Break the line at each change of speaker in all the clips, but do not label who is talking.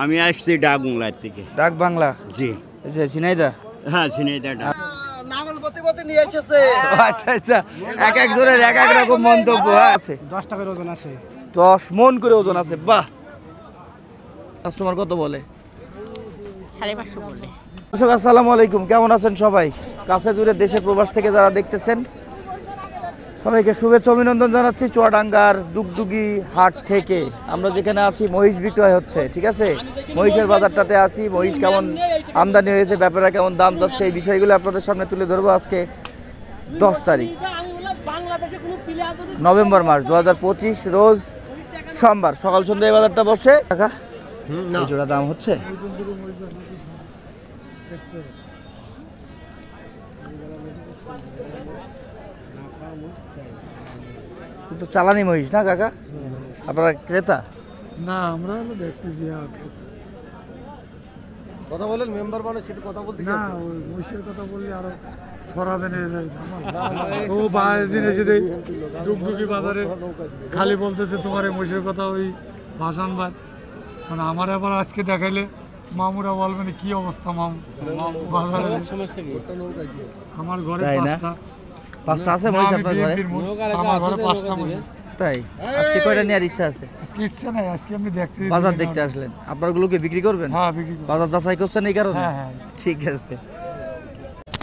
আমি আসছি ডাক বাংলা থেকে।
ডাক বাংলা?
জি।
আচ্ছা, ঝিনাইদহ?
হ্যাঁ, ঝিনাইদহ।
নাঙ্গলপতি নিয়ে এসেছে। আচ্ছা আচ্ছা, এক এক জনের এক এক রকম মন্তব্য আছে।
10 টাকার ওজন আছে।
10 মণ করে ওজন আছে। বাহ। কাস্টমার কত বলে?
550 বলে।
দর্শক আসসালামু আলাইকুম, কেমন আছেন সবাই? কাছে দূরে দেশে প্রবাস থেকে যারা দেখতেছেন সবাইকে শুভেচ্ছা অভিনন্দন জানাচ্ছি। চুয়াডাঙ্গার ডুগডুগি হাট থেকে আমরা যেখানে আছি, মহিষ বিক্রয় হচ্ছে, ঠিক আছে? মহিষের বাজারটাতে আছি। মহিষ কেমন আমদানি হয়েছে, ব্যাপারে কেমন দাম যাচ্ছে, এই বিষয়গুলো আপনাদের সামনে তুলে ধরবো। আজকে 10 তারিখ নভেম্বর মাস 2025, রোজ সোমবার, সকাল সন্ধ্যা এই বাজারটা বসে। টাকা এই জোড়া দাম হচ্ছে তো চালানি মহিষ না কাকা? আপনারা ক্রেতা?
না, আমরা হলো দেখতেছি।
কথা বলেন, মেম্বার মানে সেটা কথা বলতে
না, ওই মহিষের কথা বললে আরো সরাবেন। ও বাইরে এসে দেখ ডুগডুগি বাজারে খালি বলতেছে তোমার এই মহিষের কথা, ওই ভাসানবার। মানে আমার আবার আজকে দেখাইলে মামুরা বলবেন কি অবস্থা মামু বাজারে। আমার ঘরে
পাঁচটা আছে মহিষ আপনার ঘরে?
আমার ঘরে 5টা মহিষ।
তাই? আজকে কয়টা নেওয়ার ইচ্ছা আছে?
আজকে ইচ্ছা নাই, আজকে আমি দেখতে
বাজার দেখতে আসলেন, আপনার গুলোকে বিক্রি করবেন?
হ্যাঁ, বিক্রি করব।
বাজার যাচাই করছেন এই কারণে?
হ্যাঁ হ্যাঁ,
ঠিক আছে।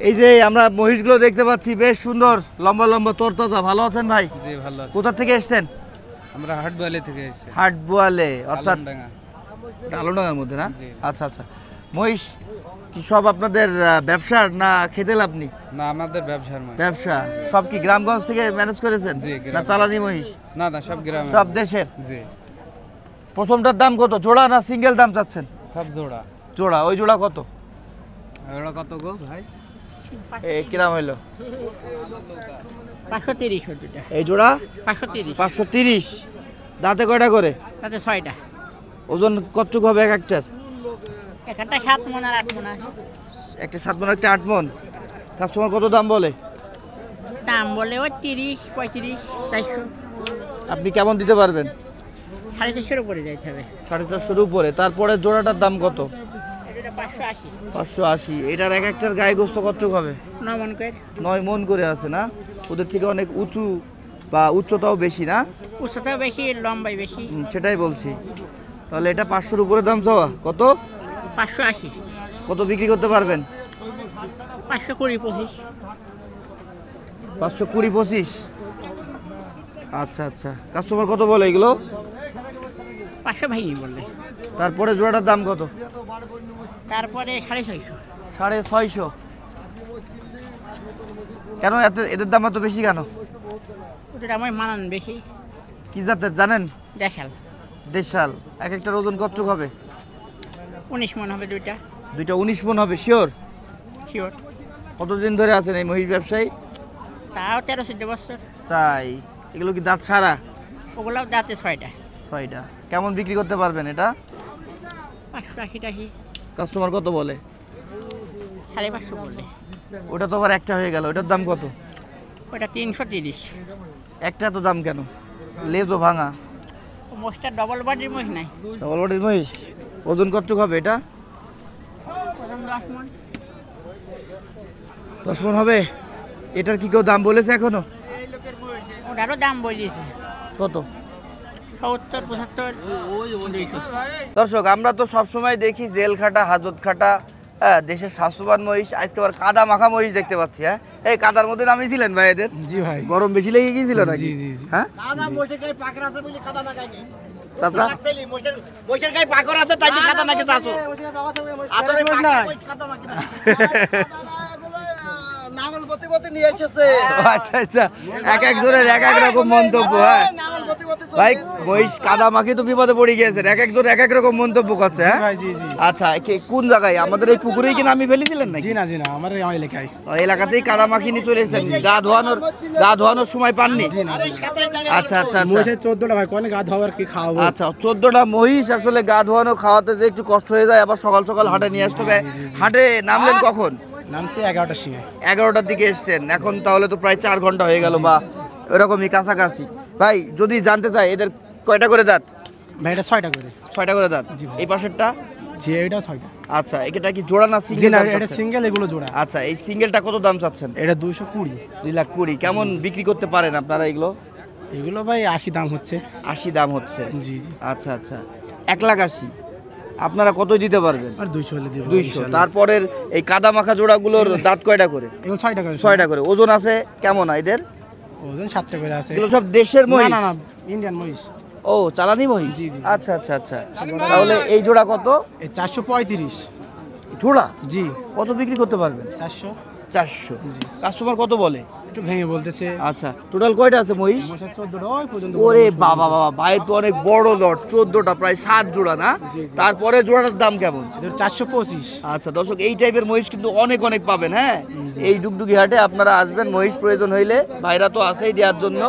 এই যে আমরা মহিষগুলো দেখতে পাচ্ছি, বেশ সুন্দর, লম্বা লম্বা, তরতাজা। ভালো আছেন ভাই?
জি, ভালো আছি।
কোথা থেকে এসেছেন?
আমরা হাটবোয়ালি থেকে এসেছি।
হাটবোয়ালে, অর্থাৎ
আলমডাঙ্গা।
আলমডাঙ্গার মধ্যে না?
জি।
আচ্ছা আচ্ছা। মহিষ কি সব আপনাদের ব্যবসার না খেতে লাভনি?
না, আমাদের ব্যবসার মাছ।
ব্যবসা। সব কি গ্রামগঞ্জ থেকে ম্যানেজ করেছেন?
জি,
না চালানি মহিষ?
না না, সব গ্রামে।
সব দেশের?
জি,
প্রথমটার দাম কত? জোড়া না সিঙ্গেল দাম চাচ্ছেন?
সব জোড়া।
জোড়া। ওই জোড়া কত?
ওরা কত গো ভাই?
কিরাম হইলো?
530 দুটা।
এই জোড়া
530।
530। দাঁতে কয়টা করে?
তাতে 6টা।
ওজন কতটুকু হবে এক একটার?
একটা 7 মণ আর 8 মণ।
একটা 7 মণ, একটা 8 মণ। কাস্টমার কত দাম বলে?
দাম বলে ওই 30, 35, 400।
আপনি কেমন দিতে পারবেন?
450 উপরে যাইতে হবে।
450 উপরে। তারপরে জোড়াটার দাম কত?
এটা 580।
580। এটার এক একটার গায়ে গোস্ত কতটুকু হবে?
9 মণ করে।
9 মণ করে আছে না? ওদের থেকে অনেক উঁচু বা উচ্চতাও বেশি না?
উচ্চতাও বেশি, লম্বাই বেশি।
সেটাই বলছি। তাহলে এটা 500-র উপরে দাম চাওয়া। কত?
580।
কত বিক্রি করতে পারবেন?
520, 25।
520, 25। আচ্ছা আচ্ছা। কাস্টমার কত বলে এগুলো?
500 ভাঙি বললে।
তারপরে জোড়াটার দাম কত?
তারপরে 650।
650। কেন এত, এদের দাম এত বেশি কেন?
ওটা আমার মানান বেশি।
কি জাতের জানেন?
দেখাল।
দেশাল। এক একটার ওজন কতটুকু হবে?
19 মণ হবে দুইটা।
দুইটা 19 মণ হবে শিওর?
শিওর।
কতদিন ধরে আছেন এই মহিষ ব্যবসায়ী?
তাও 13-14 বছর।
তাই? এগুলো কি দাঁত ছাড়া?
ওগুলাও দাঁতে 6টা।
6টা। কেমন বিক্রি করতে পারবেন এটা?
580 টাকা।
কাস্টমার কত বলে?
550 বলে।
ওটা তো আবার একটা হয়ে গেল, ওটার দাম কত?
ওটা 330।
একটা তো দাম কেন? লেজও ভাঙা।
মোষটা ডবল বডির মোষ নাই।
ডবল বডির মহিষ। ওজন কতটুকু হবে এটা?
ওজন 10 মণ।
10 মণ হবে। এটার কি কেউ দাম বলেছে এখনো?
ওটারও দাম বলিয়েছে।
কত?
70, 75, 200।
দর্শক, আমরা তো সবসময় দেখি জেল খাটা, হাজত খাটা, হ্যাঁ, দেশের স্বাস্থ্যবান মহিষ। আজকে আবার কাদা মাখা মহিষ দেখতে পাচ্ছি। হ্যাঁ, এই কাদার মধ্যে নামিয়েছিলেন ভাই এদের?
জি ভাই।
গরম বেশি লেগে গিয়েছিল নাকি?
জি জি জি।
হ্যাঁ চাচা, আচ্ছা আচ্ছা, এক এক জনের এক এক রকম মন্তব্য। হ্যাঁ ভাই, মহিষ কাদা মাখি তো বিপদে পড়ে গিয়েছেন, এক একজন এক এক রকম মন্তব্য করছে। হ্যাঁ,
জি জি।
আচ্ছা, কোন জায়গায়? আমাদের এই পুকুরেই কি নামিয়ে ফেলেছিলেন নাকি?
জি না, জি না, আমার এলাকায়।
এলাকাতেই কাদা মাখি নিয়ে চলে এসেছেন? গা ধোয়ানোর সময় পাননি? আচ্ছা আচ্ছা।
মহিষের 14টা ভাই, কোনে গা ধোয়ার কি খাওয়াবো?
আচ্ছা, 14টা মহিষ আসলে গা ধোয়ানো খাওয়াতে যে একটু কষ্ট হয়ে যায়, আবার সকাল সকাল হাটে নিয়ে আসতে হবে। হাটে নামলেন কখন?
নামছে 11টার সময়।
11টার দিকে এসছেন, এখন তাহলে তো প্রায় 4 ঘন্টা হয়ে গেল বা এরকমই কাছাকাছি। ভাই, যদি জানতে চাই এদের কয়টা করে দাঁত?
ভাই এটা 6টা করে।
6টা করে দাঁত।
জি ভাই।
এই পাশেরটা?
জি এটা 6টা।
আচ্ছা, এটা কি জোড়া না
জি
সিঙ্গেল?
না এটা সিঙ্গেল, এগুলো জোড়া।
আচ্ছা, এই সিঙ্গেলটা কত দাম চাচ্ছেন?
এটা 220।
2,20,000। কেমন বিক্রি করতে পারেন আপনারা এগুলো?
এগুলো ভাই 80 দাম হচ্ছে।
80 দাম হচ্ছে।
জি জি।
আচ্ছা আচ্ছা, 1,80,000 আপনারা কত দিতে পারবেন?
আর 200 হলে দেব
200। তারপরের এই কাদা মাখা জোড়াগুলোর দাঁত কয়টা করে?
এগুলো 6টা করে।
6টা করে। ওজন আছে কেমন এদের?
ওজন 7টা করে আছে।
এগুলো সব দেশের
না
মহিষ?
না না ইন্ডিয়ান মহিষ।
ও, চালানি মহিষ।
জি, জি।
আচ্ছা আচ্ছা আচ্ছা, তাহলে এই জোড়া কত?
এই 435।
জোড়া?
জি।
কত বিক্রি করতে পারবেন?
400।
400।
জি।
কাস্টমার কত বলে?
একটু ভেঙে বলতেছে।
আচ্ছা, টোটাল কয়টা আছে মহিষ?
মশা 14টা ওই পর্যন্ত।
ওরে বাবা বাবা, ভাই তো অনেক বড় লট, 14টা, প্রায় 7 জোড়া না? তারপরে জোড়াটার দাম কেমন?
এদের 425।
আচ্ছা দর্শক, এই টাইপের মহিষ কিন্তু অনেক অনেক পাবেন। হ্যাঁ, এই ডুগডুগি হাটে আপনারা আসবেন, মহিষ প্রয়োজন হইলে ভাইরা তো আছেই দেওয়ার জন্য।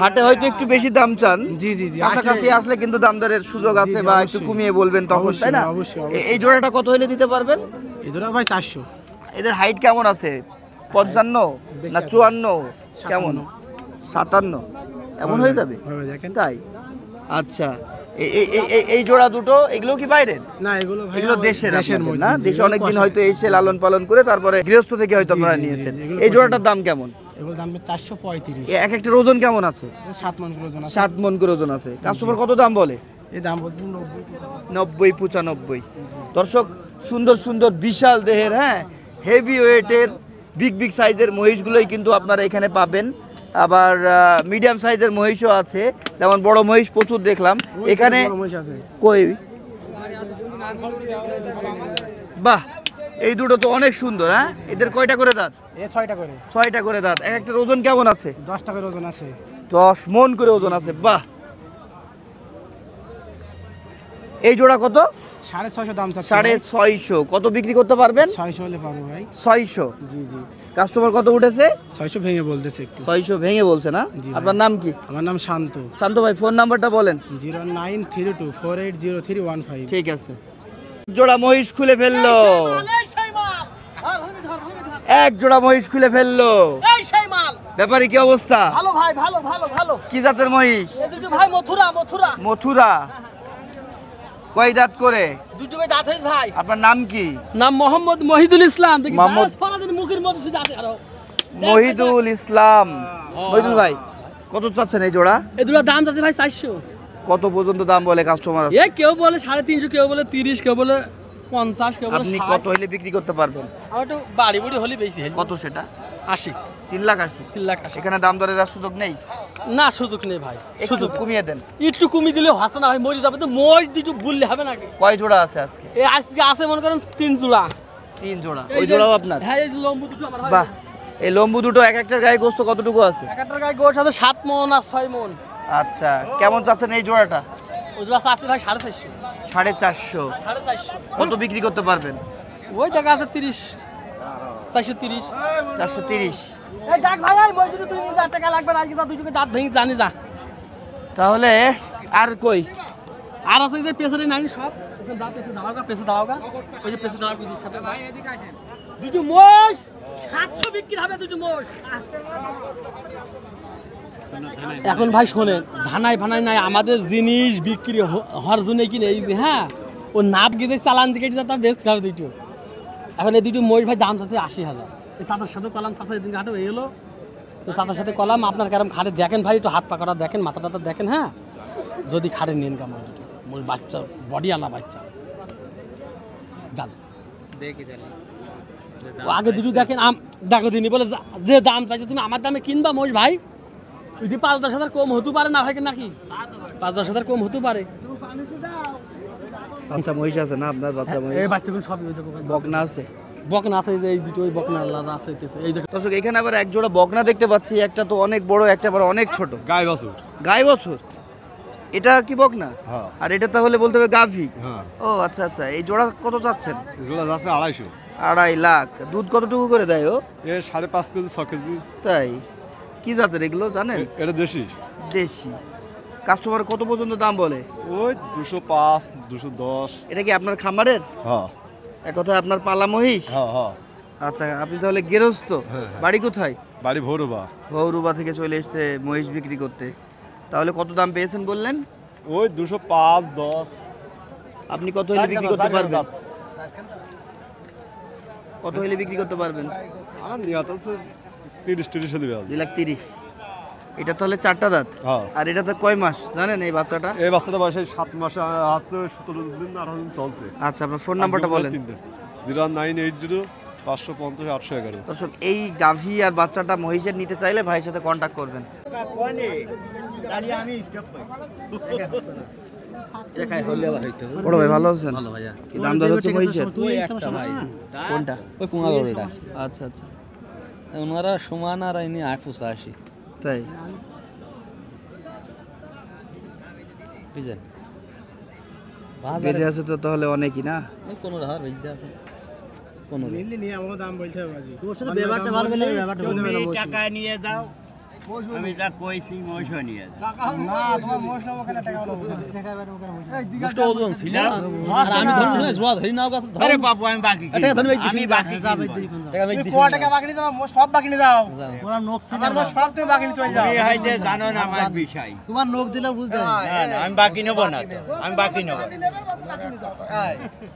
হাটে হয়তো একটু বেশি দাম চান,
জি জি জি।
কাছাকাছি আসলে কিন্তু দামদারের সুযোগ
জি,
আছে,
জি,
বা
অবশ্যই।
একটু কমিয়ে বলবেন তখন, তাই না?
অবশ্যই, অবশ্যই।
এই জোড়াটা কত হইলে দিতে পারবেন?
এদের ভাই 400।
এদের হাইট কেমন আছে? 55 না 54? কেমন? 57 এমন হয়ে যাবে?
হবে দেখেন।
তাই? আচ্ছা, এই জোড়া দুটো এগুলো কি বাইরের?
না এগুলো ভাই
এগুলো দেশের আপনাদের
মহিষ,
না?
জি, জি,
দেশে
এগুলো
অনেকদিন
কষাই।
হয়তো এসে লালন পালন করে তারপরে গৃহস্থ থেকে হয়তো
জি,
আপনারা
জি, জি,
নিয়েছেন।
জি, এগুলো
এই
কষাই।
জোড়াটার দাম কেমন?
এগুলো দাম 435।
এক একটা ওজন কেমন আছে?
7 মণ করে ওজন আছে।
7 মণ করে ওজন আছে। কাস্টমার কত দাম বলে?
এই দাম বলছে 90।
90, 95। দর্শক, সুন্দর সুন্দর বিশাল দেহের, হ্যাঁ, হেভি ওয়েটের বিগ বিগ সাইজের মহিষগুলোই কিন্তু আপনারা এখানে পাবেন। আবার মিডিয়াম সাইজের মহিষও আছে, যেমন বড় মহিষ প্রচুর দেখলাম এখানে।
বড় মহিষ আছে।
কই? বাহ, এই দুটো তো অনেক সুন্দর। হ্যাঁ, এদের কয়টা করে দাঁত?
এ 6টা করে।
6টা করে দাঁত। এক একটা ওজন কেমন আছে?
10টা করে ওজন আছে।
10 মণ করে ওজন আছে। বাহ, এই জোড়া কত?
650 দাম চাচ্ছে।
650। কত বিক্রি করতে পারবেন?
600 হলে পাবো ভাই।
600।
জি জি।
কাস্টমার কত উঠেছে?
600 ভেঙে বলতেছে একটু।
600 ভেঙে বলছে না?
জি ভাই।
আপনার নাম কি?
আমার নাম শান্ত।
শান্ত ভাই, ফোন নাম্বারটা বলেন।
0932480315।
ঠিক আছে। জোড়া মহিষ খুলে ফেললো, এক জোড়া মহিষ খুলে ফেললো।
এই সেই মাল।
ব্যাপারী কি অবস্থা?
ভালো ভাই, ভালো ভালো ভালো।
কি জাতের মহিষ?
এই দুটো ভাই মথুরা মথুরা।
মথুরা। কয় দাঁত করে?
দুটো ভাই দাঁত হয়েছে ভাই।
আপনার নাম কি?
নাম মোহাম্মদ মহিদুল ইসলাম। দেখি
মোহাম্মদ-
সারাদিন মুখের মধ্যে শুধু আছে আরো।
মহিদুল ইসলাম। মহিদুল ভাই, কত চাচ্ছেন এই জোড়া?
এই দুটো দাম আছে ভাই 400।
কত পর্যন্ত দাম বলে কাস্টমার?
এ কেউ বলে 350, কেউ বলে 30, কেউ বলে 50, কেউ বলে
আপনি
60।
কত হইলে বিক্রি করতে পারবেন?
আমার একটু বাড়ি বুড়ি হলে বেশি হলে
কত সেটা?
80,
3,80,000।
3,80,000।
এখানে দাম দরের আর সুযোগ নেই?
না সুযোগ নেই ভাই,
একটু
সুযোগ
কমিয়ে দেন।
একটু কমিয়ে দিলে হাসে না ভাই, মরে যাবে তো। মই দুটো বললে হবে নাকি?
কয় জোড়া আছে আজকে?
এই আজকে আছে মনে করেন 3 জোড়া।
3 জোড়া।
এই
ওই
যে-
জোড়াও আপনার?
হ্যাঁ, এই যে লম্বু দুটো আমার ভাই।
বাহ, এই লম্বু দুটো এক একটার গায়ে গোস্ত কতটুকু আছে?
একটার গায়ে গোশ আছে 7 মণ আর 6 মণ।
আচ্ছা, কেমন চাচ্ছেন এই জোড়াটা?
ওই জোড়া আছে ভাই 450।
450।
450।
কত বিক্রি করতে পারবেন?
ওই দেখা আছে 30, 430।
430।
এই ডাক ভাই, এই মই দুটো 2000 টাকা লাগবে না, আজকে তা দুটোকে দাঁত ভেঙে জানি যা।
তাহলে আর কই?
আর আছে যে পেছনে নাই সব, ওখানে দাঁত পেছে দাঁড়াওগা, পেছে দাঁড়াওগা, ওই যে পেছে দাঁড়াও দুটোর সাথে ভাই এদিকে আসেন। দুটো মোষ 700 বিক্রি হবে, দুটো মোষ। এখন ভাই শোনেন, ধানাই ফানাই নাই, আমাদের জিনিস বিক্রি হওয়ার জন্য কিনে এই যে, হ্যাঁ, ও নাপ গেছে চালান দিকে তার বেচতে হবে দুটো। এখন এই দুটো ময়ূর ভাই দাম চাচ্ছে 80,000। এই চাচার সাথে কলাম, চাচা এদিন ঘাটে হয়ে এলো, তো চাচার সাথে কলাম আপনার কারণ খাটে দেখেন ভাই, একটু হাত পাকাটা দেখেন, মাথা টাথা দেখেন, হ্যাঁ, যদি খাটে নেন কামাই দুটো মোর বাচ্চা, বডি আলা বাচ্চা জান
দেখি তাহলে।
ও আগে দুটো দেখেন, দেখো দিনই বলে যে দাম চাইছে তুমি আমার দামে কিনবা মোষ ভাই, যদি 5-10 হাজার কম হতে পারে না ভাই, নাকি 5-10 হাজার কম হতে পারে।
আচ্ছা, মহিষ আছে না আপনার? বাচ্চা মহিষ,
এই বাচ্চাগুলো সবই ওই দেখো,
বকনা আছে?
বকনা আছে, এই যে এই দুটো, ওই বকনা আলাদা আছে, এই দেখো।
দর্শক, এখানে আবার এক জোড়া বকনা দেখতে পাচ্ছি, একটা তো অনেক বড়, একটা আবার অনেক ছোট।
গাই বাছুর।
গাই বছর? এটা কি বকনা?
হ্যাঁ।
আর এটা তাহলে বলতে হবে গাভী।
হ্যাঁ,
ও আচ্ছা আচ্ছা, এই জোড়া কত চাচ্ছেন?
জোড়া যাচ্ছে 250।
2.5 লাখ। দুধ কতটুকু করে দেয় ও?
এ 5.5 কেজি 6 কেজি।
তাই? কি জাতের এগুলো জানেন?
এটা দেশি।
দেশি। কাস্টমার কত পর্যন্ত দাম বলে?
ওই 205, 210।
এটা কি আপনার খামারের?
হ্যাঁ
এক কথায় আপনার পালা মহিষ?
হ্যাঁ হ্যাঁ।
আচ্ছা, আপনি তাহলে গৃহস্থ?
হ্যাঁ।
বাড়ি কোথায়?
বাড়ি ভোরবা।
ভৌরুবা থেকে চলে এসছে মহিষ বিক্রি করতে। তাহলে কত দাম পেয়েছেন বললেন?
ওই 205 10
আপনি কত হলে বিক্রি করতে পারবেন? কত হলে বিক্রি করতে পারবেন?
আমার নিয়ত আছে 30 দিবে।
2,30,000। এটা তাহলে 4টা দাঁত।
হ্যাঁ।
আর এটা তো কয় মাস জানেন এই বাচ্চাটা?
এই বাচ্চাটা বয়সে 7 মাস আছে, 17 দিন আর এখন চলছে।
আচ্ছা, আপনার ফোন নাম্বারটা বলেন।
0980 550 811।
দর্শক, এই গাভী আর বাচ্চাটা মহিষের নিতে চাইলে ভাইয়ের সাথে কন্ট্যাক্ট করবেন। বড় ভাই ভালো আছেন? কি দাম দর হচ্ছে মহিষের? কোনটা?
ওই পুঙা গরুটা
আচ্ছা আচ্ছা,
ওনারা সমান আর ইনি 85
তাই
বুঝলেন
বেঁধে আছে তো তাহলে অনেকই না?
15,000 বেচতে আছে 15
মিললি নিয়ে আমাকে দাম বলতে হবে বাজি
তোর সাথে ব্যাপারটা ভালো বলে ব্যাপারটা
তুমি টাকা নিয়ে যাও, আমি যা কইছি মহিষও নিয়ে যাও।
না তোমার মোষ নাও কেন টাকা বলো
কষ্ট ওজন ছিল আর আমি ধরে জোয়া ধরি নাও কথা
আরে বাবু আমি বাকি কিনবো।
টাকা ধরে
আমি বাকি কিনবো।
টাকা আমি
তুমি কত টাকা বাকি নিয়ে যাও মোষ সব বাকি নিয়ে যাও ওরা নোক ছিল আমার মোষ সব তুমি বাকি নিয়ে চলে যাও
তুমি হয়তো জানো না আমার বিষয়।
তোমার নোক দিলে বুঝতে
না, না, আমি বাকি নেবো না তো, আমি বাকি নেবো না।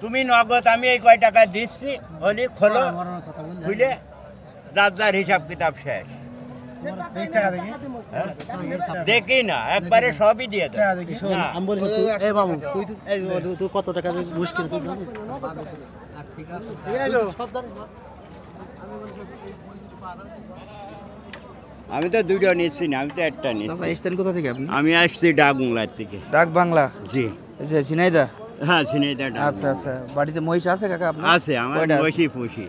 তুমি নগদ, আমি এই কয় টাকা দিচ্ছি, হলি খোলো, খুলে যার হিসাব কিতাব শেষ।
এই টাকা দেখি
দেখি না, একবারে সবই দিয়ে দাও।
টাকা দেখি
না,
আমি বলি এই বাবু তুই তো তুই কত টাকা দিয়ে মুশকিল তুই জানিস?
ঠিক আছে
সব জানিস না?
আমি তো দুটো নিচ্ছি না, আমি তো একটা নিচ্ছি।
চাচা এসছেন কোথা থেকে আপনি?
আমি আসছি ডাকবাংলার থেকে।
ডাক বাংলা।
জি,
আচ্ছা, ঝিনাইদা।
হ্যাঁ ঝিনাইদহ ডাক
আচ্ছা আচ্ছা, বাড়িতে মহিষ আছে কাকা আপনার?
আছে, আমার
কয়টা আছে?
বসি পুষি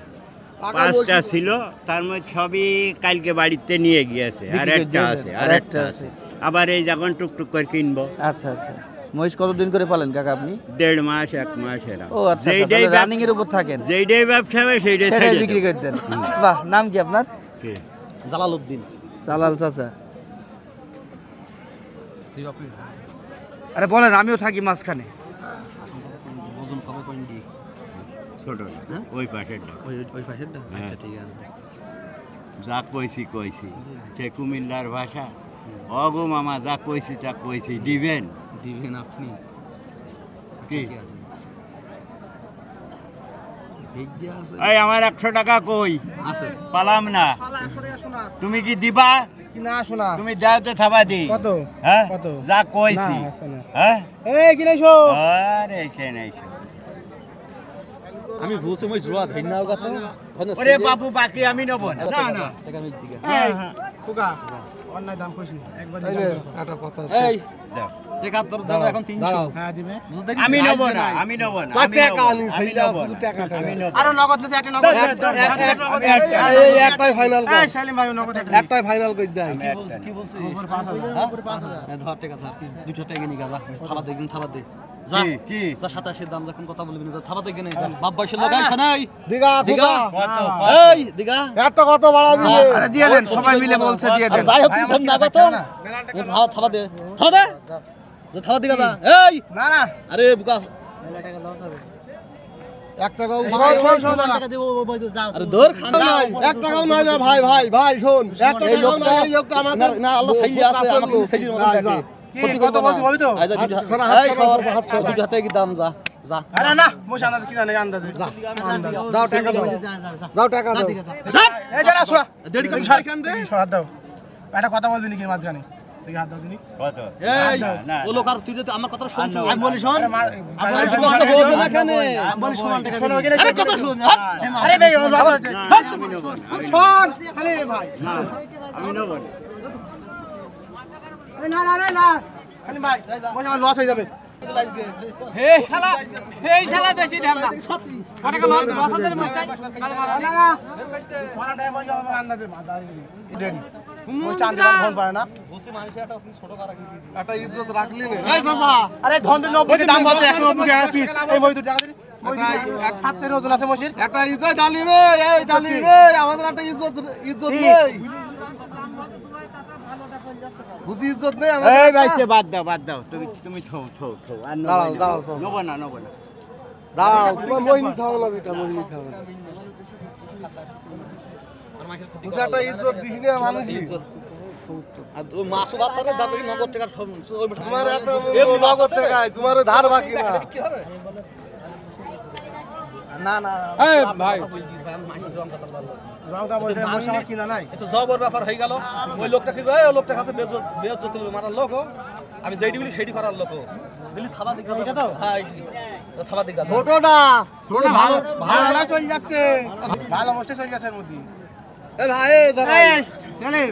5টা ছিল, তার মধ্যে সবই কালকে বাড়িতে নিয়ে গিয়েছে, আর
বিক্রি করে
একটা
দিয়েছেন?
আছে,
আর
আর
একটা
একটা
আছে।
আছে। আবার এই যখন টুকটুক করে কিনবো,
আচ্ছা আচ্ছা, মহিষ কতদিন করে পালেন কাকা আপনি?
1.5 মাস 1 মাস এরা।
ও আচ্ছা, রানিং এর উপর থাকেন,
যেইটাই ব্যবসা হবে সেইটাই
সেটাই
ছেড়ে
বিক্রি
দেব।
করতেন। বাহ, নাম কি আপনার?
কি?
জালালউদ্দিন
জালাল চাচা। আরে বলেন, আমিও থাকি মাঝখানে।
ওজন কবে কোনটি
ছোট না, ওই পাশেরটা।
ওই পাশেরটা আচ্ছা ঠিক আছে
যা কইছি সে কুমিল্লার ভাষা। অগো মামা, যা কইছি তা কইছি, দিবেন?
দিবেন আপনি
কি?
ঠিক আছে ঠিক দিয়া আছে
এই আমার 100 টাকা কই
আছে
পালাম না, তুমি কি দিবা?
কি না শোনা
তুমি দাও তো থাবা দি।
কত
হ্যাঁ,
কত?
যা কইছি।
না, আছে না।
হ্যাঁ,
এই কি নাইছো
আরে এখানে আইছো।
আমি বলছি মই জোয়া ধরি নাও কথা
ওরে বাবু, বাকি আমি নেব না। না না,
টাকা আমি দিকে
এই খোকা অন্যায় দাম কইছ না একবার একটা কথা
এই
দাও।
টাকা তোর দাম এখন 300
হ্যাঁ দিবে
আমি নেব না, আমি নেব না, আমি নেব না, আমি নেব না, আমি নেব না।
আরো নগদ লেছে একটা নগদ
এই
একটাই ফাইনাল এই সেলিম ভাই নগদ একটাই ফাইনাল কই দেয়
কি বলছিস
উপর 5,000
ধর টাকা ধর 200 টাকা নিয়ে গেলা থালা দে থালা দে যা
কি কি
যা 27 দাম যখন কথা বলবি না যা থালা দে কেন বাপ বয়সের লাগাইছ নাই
দিগা
দিগা
কত
এই দিগা
একটা কত বাড়া দিবে
আরে দিয়ে দেন, সবাই মিলে বলছে দিয়ে
আর
দেন।
যাই হোক তুই ধর না কত থালা থালা দে থালা দে যা থালা দিগা যা এই
না না
আরে বুকা
এক টাকাও শোন শোন না
টাকা দেবো ওই তো যাও
আরে ধর খান
এক টাকাও নাই না ভাই ভাই ভাই শোন এক
এই
টাকাও নাই এই লোকটা
না
আমাদের
না আল্লাহ সাইলি আছে আমাকে সাইলির মত দেখে
কি কত বলছি বলি তো
আইজা
হাত ছড়া, হাত ছড়া, হাত ছড়া।
200 টাকা কি দাম যা যা
আরে না মোশ আন্দাজ কিনা নেই আন্দাজে দাও টাকা দাও দাও টাকা দাও এই দাঁড়া শোয়া
দেড় কেজি
সরকার দে হাত দাও একটা কথা বল দিনি কি মাঝখানে দেখি হাত দাও দিনি
কত?
এই
না,
ও লোক আর তুই যদি আমার কথা শুনছিস
আমি
বলি শোন,
আরে
সমান টাকা বোঝো না কেন
বলি সমান টাকা
শোনো
দিবি।
এখানে
আরে কথা শুন
আরে ভাই ওর বাবা আছে
আমি নেব না,
শোন খালি ভাই
আমি নেব না।
না না না না খালি ভাই মোশ আমার লস হয়ে যাবে
এই শালা বেশি দাম না
টাকা লস লস হয়ে যাবে কালে মারা না না মারা টাইম হয়ে যাবে আন্দাজে মাদারি রেডি মোশ চাঁদ দিলাম ফোন পারে না
বসে মানুষের একটা আপনি ছোট করা কি
একটা ইজ্জত রাখলি না এই চাচা আরে ধন 90 দাম আছে 190 টাকা পিস এই মই 2 টাকা দিলি এক 7 এর ওজন আছে মশির একটা ইজ্জত ডালিবে এই ডালিবে আমাদের একটা ইজ্জত ইজ্জত নেই বুঝি ইজ্জত নেই আমাদের
এই ভাইছে বাদ দাও, তুমি থো আর নেব
দাঁড়াও,
না।
দাঁড়াও,
নেব না, নেব না।
দাও তোমার মই নি খাও না বেটা মই নি খাও বুঝি একটা ইজ্জত দিছি না মানুষ
আর ও মাছও ভাত থাকে দাদা কি নগদ টাকা
তোমার একটা নগদ টাকায় তোমার ধার বাকি না
না না
এই ভাই
রংটা বলতে মশলা কিনা নাই
এতো জবর ব্যাপার হয়ে গেল ওই লোকটা কি কয় ওই লোকটা কাছে বেজত মারার লোক আমি যেইটি বলি সেইটি করার লোক দিলি থাবা দিকা এটা তো হ্যাঁ থাবা দিকা
ছোটটা ছোট ভালো ভালো চলে যাচ্ছে ভালো মস্তে চলে যাচ্ছে এর মধ্যে এ ভাই দাঁড়া চলে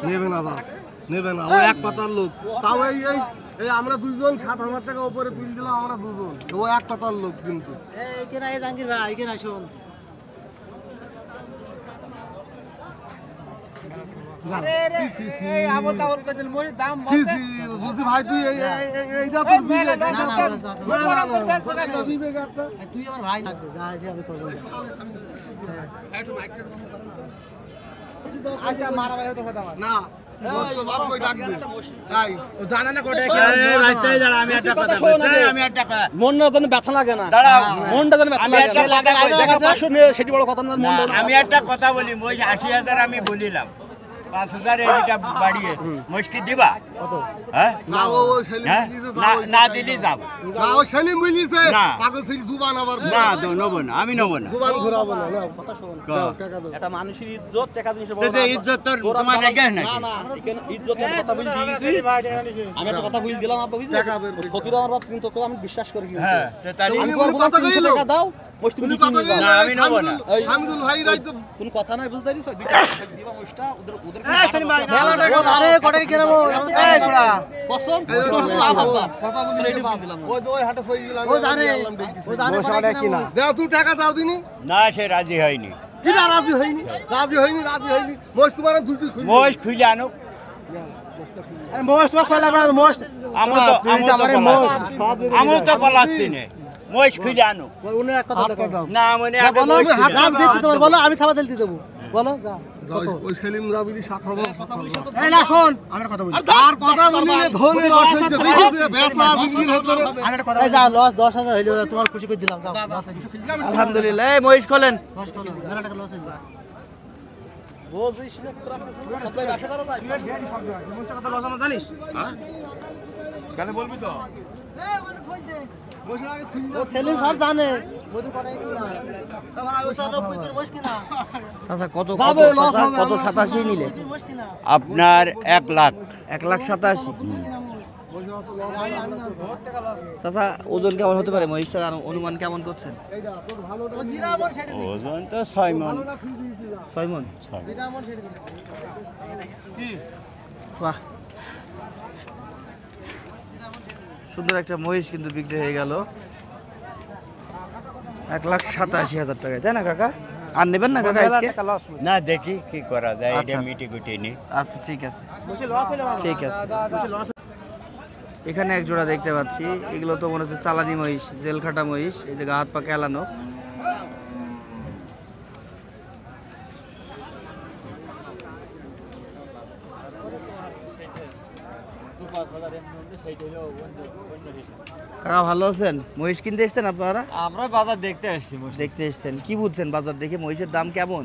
নেবে না যা নেবে না ও এক কথার লোক তাও এই আমরা দুইজন 7,000 টাকা উপরে তুলে দিলাম আমরা দুজন ও এক কথার লোক কিন্তু
এই কেনা এই জাঙ্গির ভাই কেনা শোন
বুঝি ভাই তুই এইটা তোর বিবেক
তুই আমার ভাই আমি করবো
আচ্ছা মারামারি তো কথা না
মনটা যেন ব্যথা লাগে না মনটা যেন ব্যথা লাগে সেটি বড় কথা না
আমি একটা কথা বলি মই 80,000 আমি বলিলাম 5,000 এইটা বাড়িয়েছে মুশকিল দিবা হ্যাঁ
না ও সেলিম মিলিছে
না দিলি যাব
না ও সেলিম মিলিছে পাগল সেই জুবান আবার
না তো নেব না আমি নেব না
জুবান ঘোরাবো না না কথা শোন টাকা দাও
এটা মানুষের ইজ্জত টাকা জিনিস বড়
তো ইজ্জত তোর তোমার রেগে না
না না এখানে ইজ্জতের কথা বলি দিয়েছি আমি একটা কথা বলে দিলাম আপনি বুঝছেন ফকির আমার বাপ কিন্তু আমি বিশ্বাস করি কি
হ্যাঁ তো তাহলে
আমি কথা কইলো টাকা দাও মোস্ট তুমি কি নিবা
না আমি নেব না
হামিদুল ভাই রাই তো
কোন কথা নাই বুঝতে দিছ দুইটা দিবা মোস্টটা ওদের
সেলিম ভাই মেলা টাকা আরে কটাই কেনবো এই ছোড়া
কসম
কথা বলি দিলাম ওই হাটে সই দিলাম ও জানে কিনা দাও তুই টাকা দাও দিনি
না সে রাজি হয়নি
কিনা রাজি হয়নি মোষ তোমার দুটি খুলি
মোষ খুলে আনো
আরে মোষ তো খোলা না মোষ
আমু তো পলাচ্ছি নে মোষ খুলে আনো
উনি এক কথা দাও
না মনে আগে মোষ খুলে
দাম দিচ্ছি তোমার বলো আমি থাবা দিতে দেব বলো যা
ওই সেলিম রাবিলি 7,000
এই না শোন আমার কথা বলি
আর কথা বলি না ধনে রস হচ্ছে দেখেছে বেচা জিনিস হচ্ছে
এই যা লস 10,000 হইলো তোমার খুশি করে দিলাম যাও
আলহামদুলিল্লাহ এই মহিষ খোলেন
লস করো মেলা টাকা লস হইলো বুঝিস না তোরা সপ্লাই ব্যবসা করা যায়
মোষ কথা লস না জানিস
কেন বলবি তো
মোষের আগে খুলি
ও সেলিম সব জানে বুঝি করে কি না ভাই ও 90 এর মোষ কিনা
চাচা কত
যাবে, লস
চাচা,
হবে,
কত 87 নিলে
মোষ কিনা
আপনার 1 লাখ
1,87,000 চাচা ওজন কেমন হতে পারে মহিষটার অনুমান কেমন করছেন
ও জিরামন সেটা
ওজন তো 6 মণ
6 মণ
জিরামন সেটা
বাহ সুন্দর একটা মহিষ কিন্তু বিক্রি হয়ে গেল 1,87,000 টাকায় তাই না কাকা আর নেবেন না কাকা আজকে
না দেখি কি করা যায়
আচ্ছা,
এটা
আচ্ছা।
মিটি গুটি নি
আচ্ছা ঠিক আছে ঠিক আছে এখানে এক জোড়া দেখতে পাচ্ছি এগুলো তো মনে হচ্ছে চালানি মহিষ জেলখাটা মহিষ এই যে গা হাত পা কেলানো কাকা ভালো আছেন মহিষ কিনতে এসছেন আপনারা
আমরা বাজার দেখতে আসছি
দেখতে এসছেন কি বুঝছেন বাজার দেখে মহিষের দাম কেমন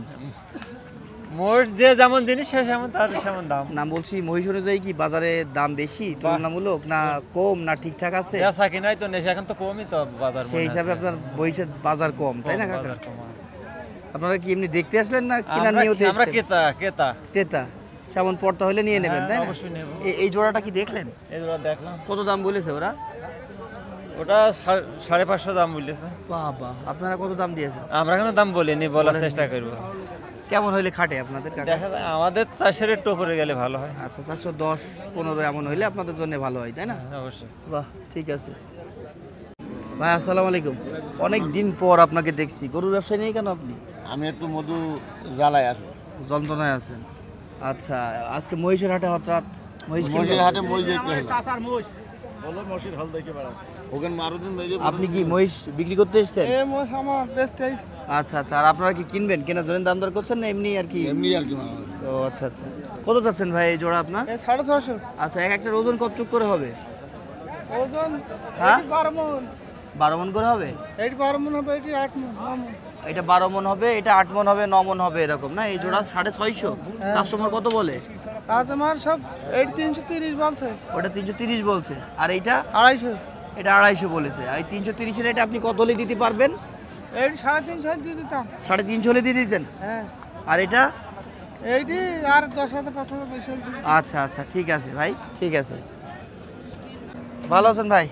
মোষ দিয়ে যেমন জিনিস সে সেমন তাদের সেমন দাম
না বলছি মহিষ অনুযায়ী কি বাজারে দাম বেশি তুলনামূলক না কম না ঠিকঠাক আছে
বেচা কিনাই তো নেই এখন তো কমই তো বাজার
সেই হিসাবে আপনার মহিষের বাজার কম তাই না কাকা আপনারা কি এমনি দেখতে আসলেন না কিনার নিয়তে
আমরা
এসেছেন?
ক্রেতা ক্রেতা
ক্রেতা সেমন পড়তা হলে নিয়ে নেবেন তাই না
অবশ্যই নেব
এই জোড়াটা কি দেখলেন
এগুলো দেখলাম
কত দাম বলেছে ওরা
ওটা 550 দাম বলতেছে
বাবা আপনারা কত দাম দিয়েছেন
আমরা কেন দাম বলিনি বলার চেষ্টা করবো
কেমন হইলে খাটে আপনাদের কাকা
দেখা যায় আমাদের 400 একটু উপরে গেলে ভালো হয়
আচ্ছা 410 15 এমন হইলে আপনাদের জন্য ভালো হয় তাই না
অবশ্যই
বাহ ঠিক আছে ভাই আসসালামু আলাইকুম অনেক দিন পর আপনাকে দেখছি গরুর ব্যবসায় নেই কেন আপনি
আমি একটু মধু জ্বালায় আছি
যন্ত্রণায় আছেন আচ্ছা আজকে মহিষের হাটে হঠাৎ মহিষ
মহিষের
কিনবেন?
হাটে মই দেখতে ওখানে মারুদিন মেরে
আপনি কি মহিষ বিক্রি করতে এসেছেন
মোষ আমার বেস্ট
আচ্ছা আচ্ছা আর আপনারা কি কিনবেন কেনার জন্য দাম দর করছেন না এমনি আর কি
এমনি আর কি
ও আচ্ছা আচ্ছা কত যাচ্ছেন ভাই এই জোড়া আপনার
650
আচ্ছা এক একটার ওজন কতটুক করে হবে
ওজন
হ্যাঁ
12 মণ
12 মণ করে হবে
এইটি 12 মণ হবে এইটি 8 মণ
এটা 12 মন হবে, এটা 8 মন হবে, 9 মন হবে এরকম না? এই জোড়া 650। কাস্টমার কত বলে?
কাস্টমার সব 330 বলছে।
ওটা 330 বলছে। আর এইটা
250।
এটা 250 বলেছে। আর 330 এর এটা আপনি কত হলে দিতে পারবেন?
এই 350 দিয়ে দিতাম।
350 হলে দিয়ে দিতেন?
হ্যাঁ।
আর এটা
এইটি আর 10,000 5,000 বেশি হলে দিতাম।
আচ্ছা আচ্ছা, ঠিক আছে ভাই, ঠিক আছে। ভালো আছেন ভাই?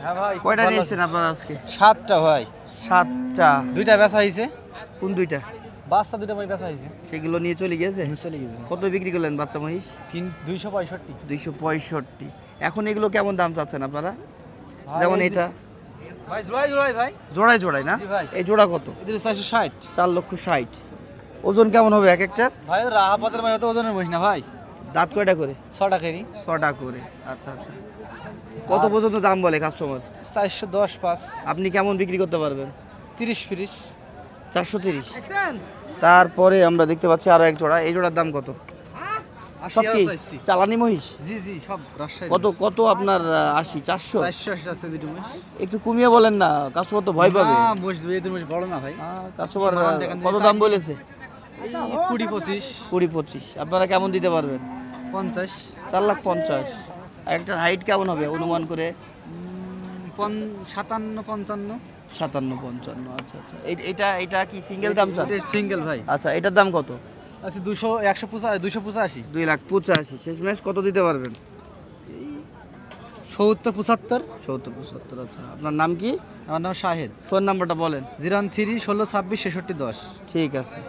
হ্যাঁ ভাই
কয়টা নিয়েছেন আপনারা আজকে?
7টা ভাই,
7টা।
2টা বেচা হয়েছে,
কোন দুইটা?
বাচ্চা 2টা ভাই বেচা হয়েছে,
সেগুলো নিয়ে চলে গেছে?
চলে গেছে
কত বিক্রি করলেন বাচ্চা মহিষ?
265।
265। এখন এগুলো কেমন দাম চাচ্ছেন আপনারা? যেমন এটা
ভাই জোড়াই ভাই,
জোড়ায় জোড়ায় না?
জি ভাই।
এই জোড়া কত?
এদের 460।
4,60,000। ওজন কেমন হবে এক একটার?
ভাই রাহাপাতের ভাই, অত ওজনের মহিষ না ভাই,
দাঁত কয়টা করে?
6 টাকারই।
6টা করে। আচ্ছা আচ্ছা। কত পর্যন্ত দাম বলে কাস্টমার?
410 5।
আপনি কেমন বিক্রি করতে পারবেন?
30 ফিরিস।
430। তারপরে আমরা দেখতে পাচ্ছি আরো এক জোড়া। এই জোড়ার দাম কত? সব কি চালানি মহিষ?
জি জি, সব রাজশাহী।
কত কত আপনার? 80 400?
480 আছে দুটো মহিষ।
একটু কমিয়ে বলেন না, কাস্টমার তো ভয় পাবে।
না মহিষ দুই এদের মহিষ বড় না ভাই।
কাস্টমার
দেখেন
কত দাম বলেছে?
এই 20 25।
20-25। আপনারা কেমন দিতে পারবেন?
50।
4,50,000। আর একটা হাইট কেমন হবে অনুমান করে?
57 55।
57-55। আচ্ছা আচ্ছা। এটা এটা কি সিঙ্গেল দাম চান?
এটা সিঙ্গেল ভাই।
আচ্ছা, এটার দাম কত?
আচ্ছা 200 185 285।
2,85,000। শেষ ম্যাচ কত দিতে পারবেন?
70 75।
70-75। আচ্ছা, আপনার নাম কি?
আমার নাম শাহেদ।
ফোন নাম্বারটা বলেন।
013 16 26 66 10।
ঠিক আছে।